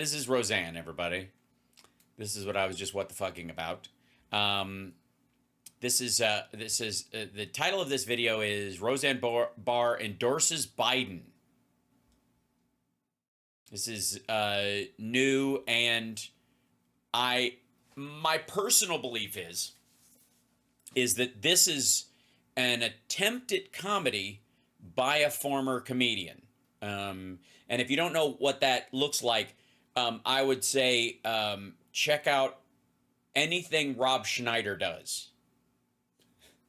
This is Roseanne, everybody. This is what I was just what the fucking about. This is the title of this video is Roseanne Barr endorses Biden. This is new, and my personal belief is that this is an attempt at comedy by a former comedian. And if you don't know what that looks like, I would say check out anything Rob Schneider does.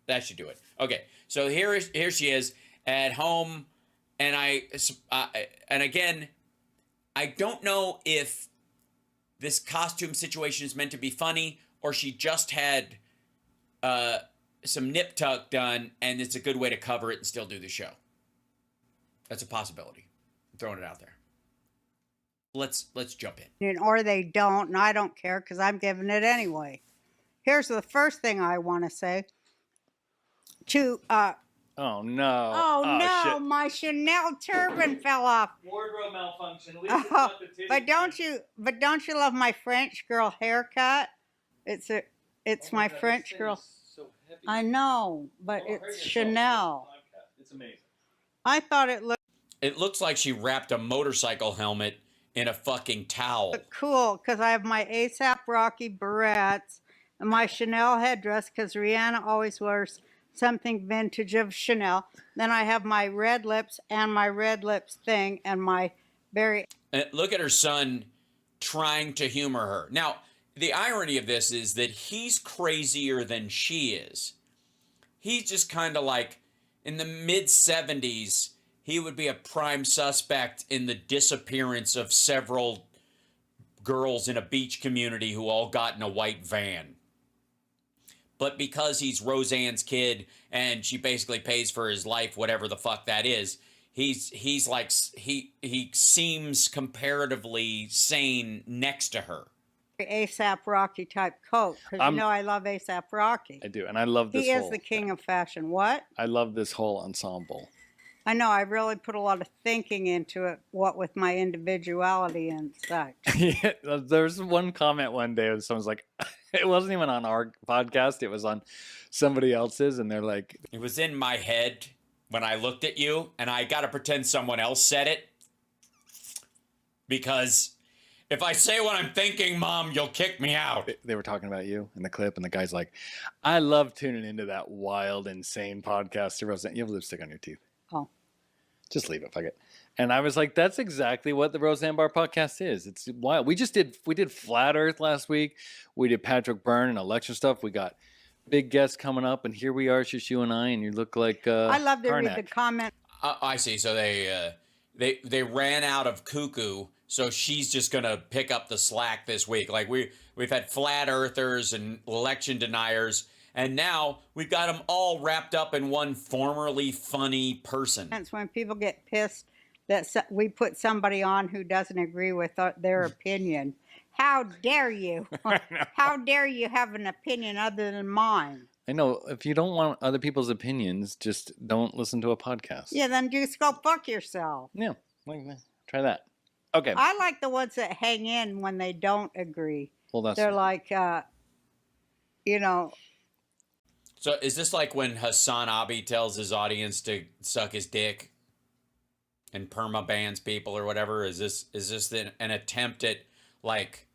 That should do it. Okay, so here she is at home, and and again, I don't know if this costume situation is meant to be funny or she just had some nip tuck done, and it's a good way to cover it and still do the show. That's a possibility. I'm throwing it out there. Let's jump in. Or they don't, and I don't care because I'm giving it anyway. Here's the first thing I want to say. Oh no! Oh no! Shit. My Chanel turban fell off. Wardrobe malfunction. At least it's not the titty. But don't you love my French girl haircut? It's my God, French girl. So heavy. I know, but it's Chanel. It's amazing. I thought it looked. It looks like she wrapped a motorcycle helmet in a fucking towel. Cool, because I have my ASAP Rocky barrettes and my Chanel headdress, because Rihanna always wears something vintage of Chanel. Then I have my red lips and my red lips thing and my very... And look at her son trying to humor her. Now, the irony of this is that he's crazier than she is. He's just kind of like, in the mid-70s, he would be a prime suspect in the disappearance of several girls in a beach community who all got in a white van. But because he's Roseanne's kid and she basically pays for his life, whatever the fuck that is, he's like, he seems comparatively sane next to her. ASAP Rocky type coat, because you know I love ASAP Rocky. I do, and I love this. He is the king of fashion. What? I love this whole ensemble. I know, I really put a lot of thinking into it, what with my individuality and such. Yeah, there's one comment one day where someone's like, it wasn't even on our podcast, it was on somebody else's, and they're like... It was in my head when I looked at you, and I gotta pretend someone else said it. Because if I say what I'm thinking, Mom, you'll kick me out. They were talking about you in the clip, and the guy's like, I love tuning into that wild, insane podcast. You have lipstick on your teeth. Oh. Just leave it, fuck it. And I was like, that's exactly what the Roseanne Barr podcast is. It's wild. We did Flat Earth last week. We did Patrick Byrne and election stuff. We got big guests coming up, and here we are, it's just you and I, and you look like I love to read the comment. I see. So they ran out of cuckoo, so she's just gonna pick up the slack this week. Like we've had flat earthers and election deniers, and now we've got them all wrapped up in one formerly funny person. That's when people get pissed that we put somebody on who doesn't agree with their opinion. How dare you? How dare you have an opinion other than mine? I know. If you don't want other people's opinions, just don't listen to a podcast. Yeah, then just go fuck yourself. Yeah, try that. Okay. I like the ones that hang in when they don't agree. Well, they're like, you know. So is this like when Hassan Abi tells his audience to suck his dick and perma bans people or whatever? Is this an attempt at, like,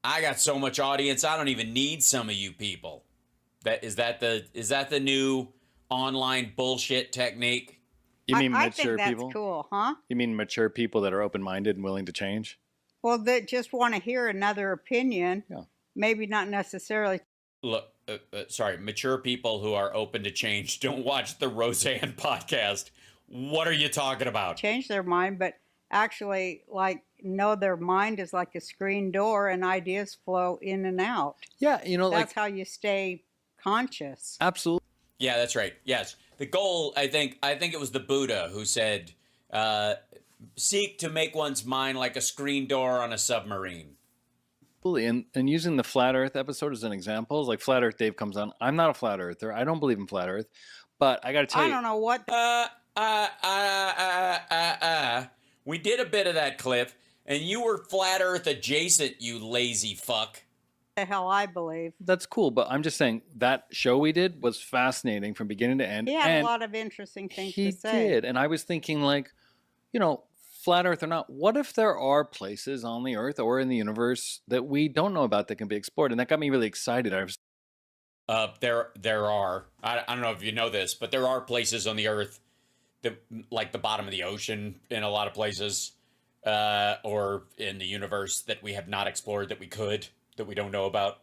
I got so much audience, I don't even need some of you people? Is that the new online bullshit technique? You mean I mature think people? That's cool, huh? You mean mature people that are open-minded and willing to change? Well, that just want to hear another opinion. Yeah. Maybe not necessarily. Look, sorry, mature people who are open to change don't watch the Roseanne podcast. What are you talking about? Change their mind, but actually, like, know their mind is like a screen door and ideas flow in and out. Yeah, you know, that's how you stay conscious. Absolutely. Yeah, that's right. Yes. The goal, I think it was the Buddha who said, seek to make one's mind like a screen door on a submarine. And using the Flat Earth episode as an example, is like Flat Earth Dave comes on. I'm not a Flat Earther. I don't believe in Flat Earth. But I got to tell you. I don't know what. We did a bit of that clip, And you were flat Earth adjacent, you lazy fuck. The hell I believe. That's cool, but I'm just saying that show we did was fascinating from beginning to end. He had and a lot of interesting things he to say. did, and I was thinking, like, flat Earth or not, what if there are places on the Earth or in the universe that we don't know about that can be explored? And that got me really excited. I was There are. I don't know if you know this, but there are places on the Earth that, like the bottom of the ocean, in a lot of places, or in the universe that we have not explored that we don't know about.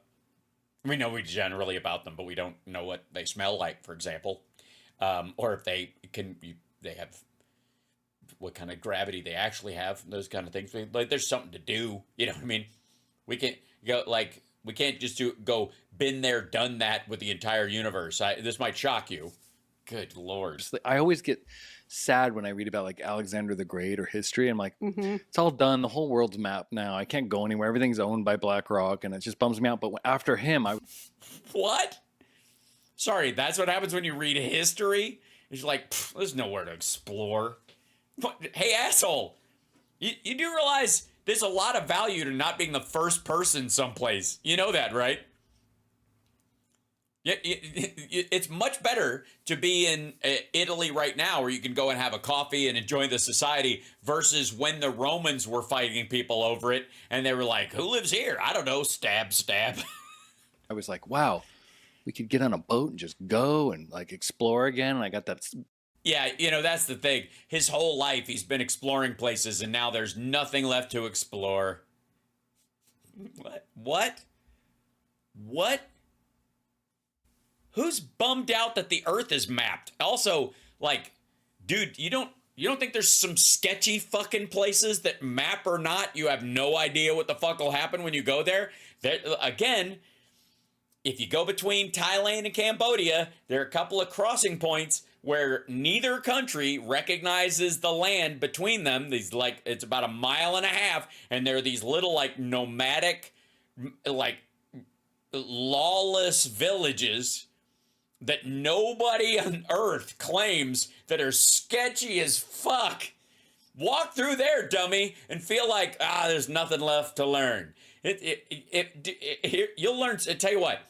We know generally about them, but we don't know what they smell like, for example, or if they have what kind of gravity they actually have, those kind of things. Like, there's something to do. You know what I mean? We can't go like. We can't just go been there, done that with the entire universe. This might shock you. Good Lord. I always get sad when I read about like Alexander the Great or history. I'm like, it's all done. The whole world's mapped now. I can't go anywhere. Everything's owned by BlackRock, and it just bums me out. But after him, What? Sorry, that's what happens when you read history? It's like, there's nowhere to explore. Hey, asshole. You do realize there's a lot of value to not being the first person someplace. You know that, right? It's much better to be in Italy right now, where you can go and have a coffee and enjoy the society, versus when the Romans were fighting people over it, and they were like, who lives here? I don't know. Stab, stab. I was like, wow, we could get on a boat and just go and like explore again. And I got that. Yeah, that's the thing. His whole life, he's been exploring places, and now there's nothing left to explore. What? Who's bummed out that the Earth is mapped? Also, like, dude, you don't think there's some sketchy fucking places that, map or not, you have no idea what the fuck will happen when you go there? Again, if you go between Thailand and Cambodia, there are a couple of crossing points where neither country recognizes the land between them. These, like, it's about 1.5 miles, and there are these little, like, nomadic, like, lawless villages that nobody on Earth claims that are sketchy as fuck. Walk through there, dummy, and feel like, there's nothing left to learn. You'll learn. I tell you what,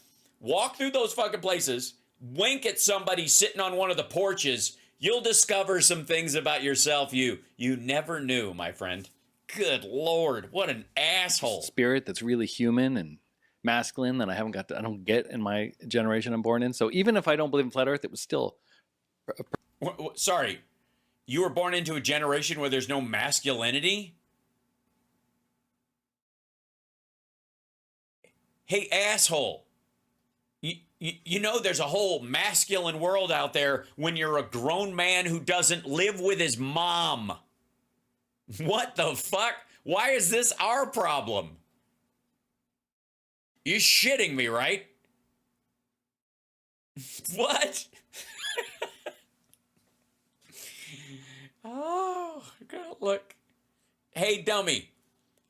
walk through those fucking places, wink at somebody sitting on one of the porches. You'll discover some things about yourself you never knew, my friend. Good Lord, what an asshole. Spirit that's really human and masculine that I don't get in my generation I'm born in. So even if I don't believe in flat Earth, it was still. Sorry, you were born into a generation where there's no masculinity? Hey, asshole. You know there's a whole masculine world out there when you're a grown man who doesn't live with his mom. What the fuck? Why is this our problem? You're shitting me, right? What? Oh, God, look. Hey, dummy.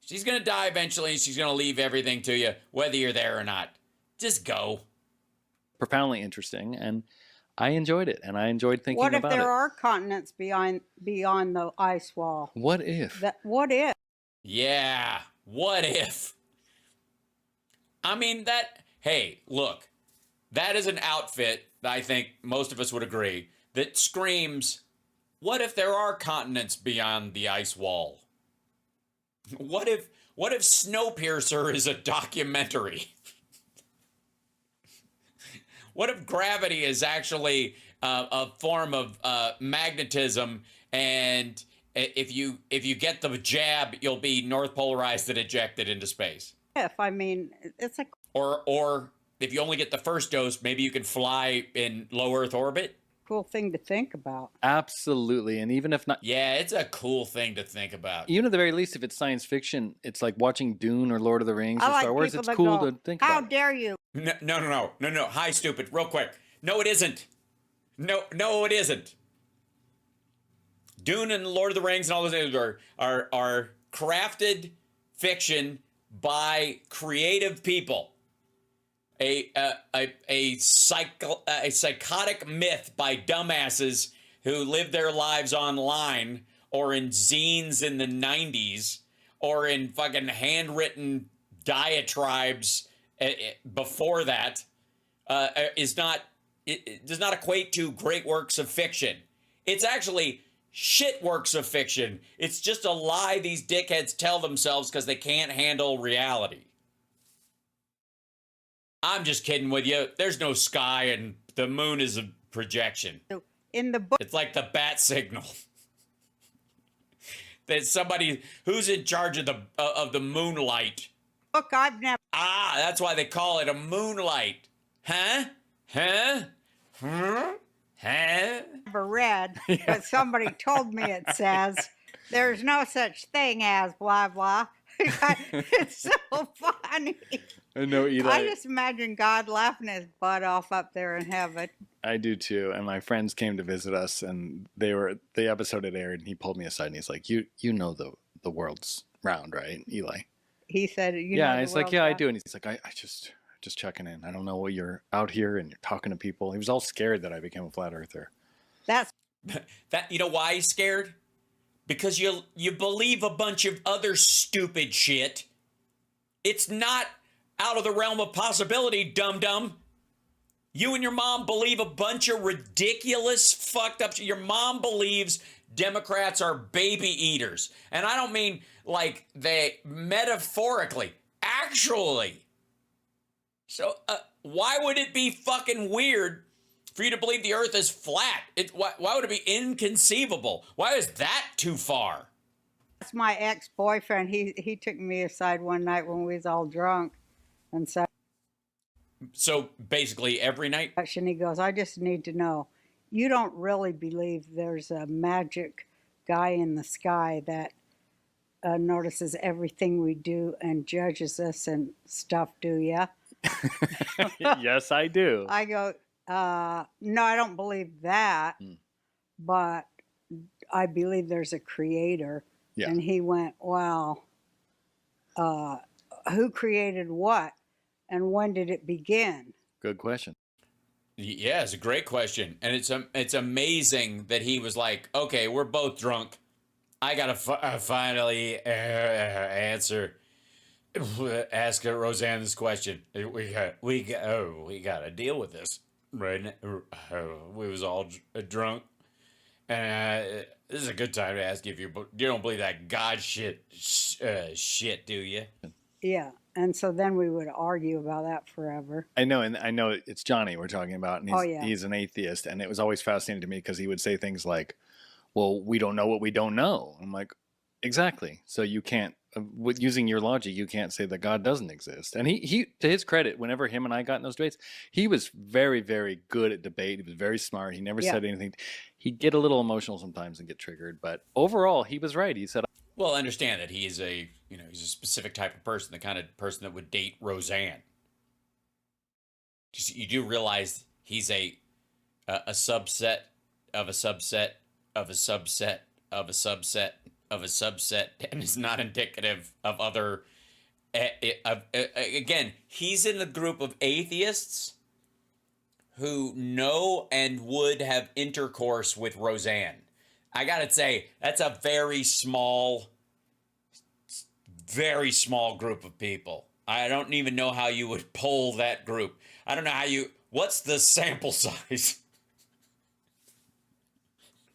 She's going to die eventually, and she's going to leave everything to you, whether you're there or not. Just go. Profoundly interesting, and I enjoyed it, and I enjoyed thinking about it. What if there are continents beyond the ice wall? What if? What if? Yeah, what if? I mean, hey, look, that is an outfit that I think most of us would agree that screams, what if there are continents beyond the ice wall? What if Snowpiercer is a documentary? What if gravity is actually a form of magnetism, and if you get the jab, you'll be north polarized and ejected into space? I mean, it's a or if you only get the first dose, maybe you can fly in low Earth orbit. cool thing to think about. Absolutely, and even if not, Yeah, it's a cool thing to think about. even at the very least, if it's science fiction, it's like watching Dune or Lord of the Rings or I like Star Wars. people It's that cool go, to think how about. dare you? No. Hi, stupid. Real quick. No, it isn't. No, it isn't. Dune and Lord of the Rings and all those things are crafted fiction by creative people. A psychotic myth by dumbasses who live their lives online or in zines in the 90s or in fucking handwritten diatribes before that is not, it does not equate to great works of fiction. It's actually shit works of fiction. It's just a lie these dickheads tell themselves because they can't handle reality. I'm just kidding with you. There's no sky and the moon is a projection. In the book, It's like the bat signal. There's somebody who's in charge of the moonlight. I've never Ah, that's why they call it a moonlight. Huh? Huh? Huh? Huh? read, but somebody told me it says there's no such thing as blah blah. It's so funny. I know, Eli. I just imagine God laughing his butt off up there in heaven. I do too. And my friends came to visit us, and the episode had aired, and he pulled me aside and he's like, "You know the world's round, right, Eli?" He said, Yeah, he's like, "Yeah, I do." And he's like, I just checking in. I don't know what you're out here and you're talking to people. He was all scared that I became a flat earther. That's That, you know why he's scared? Because you believe a bunch of other stupid shit. It's not out of the realm of possibility, dum-dum. You and your mom believe a bunch of ridiculous, fucked up shit. Your mom believes Democrats are baby eaters. And I don't mean like they metaphorically, actually. So why would it be fucking weird for you to believe the earth is flat? Why would it be inconceivable? Why is that too far? my ex-boyfriend. He took me aside one night when we was all drunk and said, So basically every night? and he goes, I just need to know, you don't really believe there's a magic guy in the sky that notices everything we do and judges us and stuff, do ya? Yes, I do. I go, no, I don't believe that, but I believe there's a creator. Yeah. And he went, well, who created what? And when did it begin? Good question. Yeah, it's a great question. And it's amazing that he was like, okay, we're both drunk. I got to finally ask Roseanne this question. We got to deal with this, right? We was all drunk. And this is a good time to ask you if you don't believe that God shit, do you? Yeah. And so then we would argue about that forever. I know, and I know it's Johnny we're talking about, and Oh, he's an atheist, and it was always fascinating to me because he would say things like, well, we don't know what we don't know. I'm like, exactly. So you can't, with using your logic, you can't say that God doesn't exist. And he to his credit, whenever him and I got in those debates, he was very, very good at debate. He was very smart. He never said anything. He'd get a little emotional sometimes and get triggered, but overall, he was right. He said, well, understand that he's a specific type of person, the kind of person that would date Roseanne. You do realize he's a subset of a subset of a subset of a subset of a subset, and is not indicative of other. Again, he's in the group of atheists who know and would have intercourse with Roseanne. I gotta say, that's a very small group of people. I don't even know how you would poll that group. I don't know what's the sample size?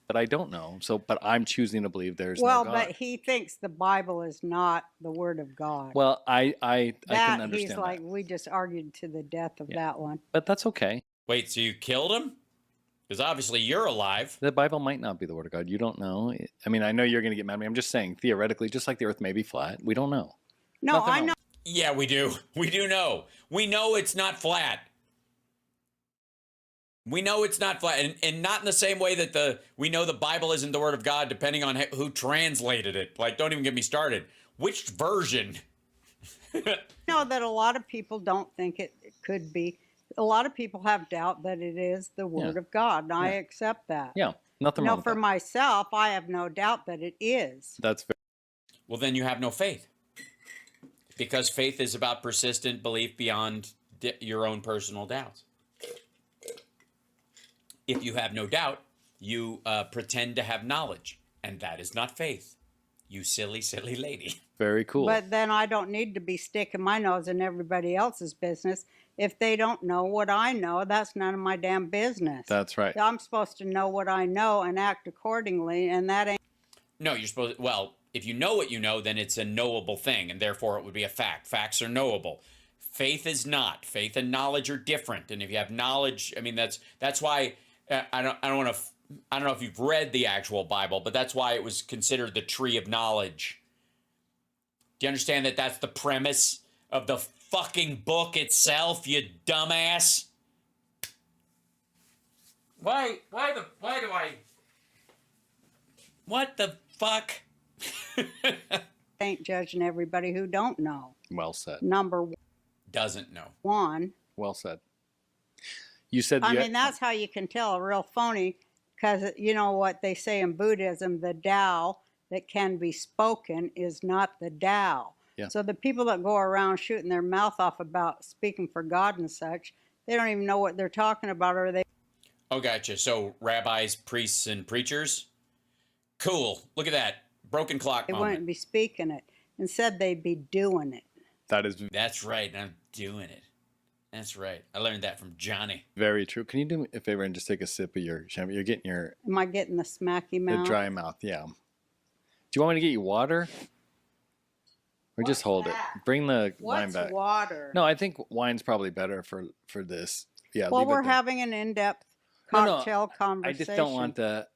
but I don't know. So, but I'm choosing to believe there's Well, no God. but he thinks the Bible is not the Word of God. Well, I can understand he's like, that. we just argued to the death of that one. But that's okay. Wait, so you killed him? Because obviously you're alive. The Bible might not be the word of God. You don't know. I mean, I know you're going to get mad at me. I'm just saying, theoretically, just like the earth may be flat, we don't know. No, Nothing I wrong. know. Yeah, we do. We do know. We know it's not flat. We know it's not flat. And not in the same way that we know the Bible isn't the word of God, depending on who translated it. Like, don't even get me started. Which version? know that a lot of people don't think it could be. A lot of people have doubt that it is the Word of God, and I accept that. Yeah, nothing wrong with for that. myself, I have no doubt that it is. That's very Well, then you have no faith. Because faith is about persistent belief beyond your own personal doubts. If you have no doubt, you pretend to have knowledge, and that is not faith. You silly, silly lady. Very cool. But then I don't need to be sticking my nose in everybody else's business. If they don't know what I know, that's none of my damn business. That's right. I'm supposed to know what I know and act accordingly, and that ain't. No, you're supposed to, well, if you know what you know, then it's a knowable thing, and therefore it would be a fact. Facts are knowable. Faith is not. Faith and knowledge are different. And if you have knowledge, I mean, that's why I don't know if you've read the actual Bible, but that's why it was considered the tree of knowledge. Do you understand that that's the premise of the fucking book itself, you dumbass? Why do I... What the fuck? Ain't judging everybody who don't know. Well said. Number Doesn't know. one. Well said. You said I mean, that's how you can tell a real phony, because you know what they say in Buddhism, the Tao that can be spoken is not the Tao. Yeah. So the people that go around shooting their mouth off about speaking for God and such, they don't even know what they're talking about, or they... Oh, gotcha. So rabbis, priests, and preachers? Cool. Look at that. Broken clock They moment. wouldn't be speaking it. Instead, they'd be doing it. That is That's right. I'm doing it. That's right. I learned that from Johnny. very true. Can you do me a favor and just take a sip of your champagne? You're getting your Am I getting the smacky the mouth? dry mouth. Yeah. Do you want me to get you water? Or just What's hold that? it. Bring the wine What's back. water? No, I think wine's probably better for this. Yeah. Well, leave it we're there. having an in-depth No, cocktail I conversation. just don't want the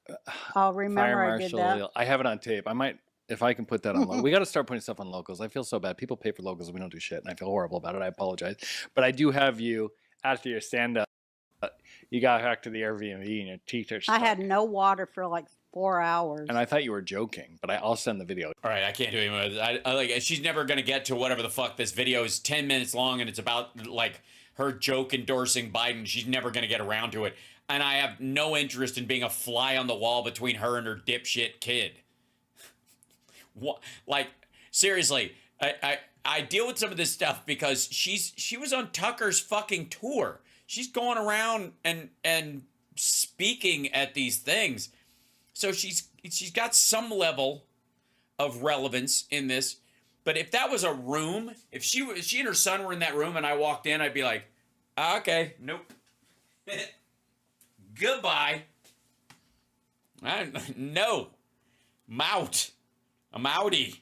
I'll fire remember I did marshal. that. I have it on tape. I might, if I can put that on. We got to start putting stuff on locals. I feel so bad. People pay for locals and we don't do shit, and I feel horrible about it. I apologize, but I do have you after your stand up. You got back to the Airbnb and your teeth are stuck. I had no water for like 4 hours. And I thought you were joking, but I'll send the video. All right, I can't do anymore. I like. She's never gonna get to whatever the fuck this video is. 10 minutes long, and it's about like her joke endorsing Biden. She's never gonna get around to it, and I have no interest in being a fly on the wall between her and her dipshit kid. What? Like seriously, I deal with some of this stuff because she was on Tucker's fucking tour. She's going around and speaking at these things. So she's got some level of relevance in this. But if that was a room, if she and her son were in that room and I walked in, I'd be like, okay, nope. Goodbye. No. I'm out. I'm outie.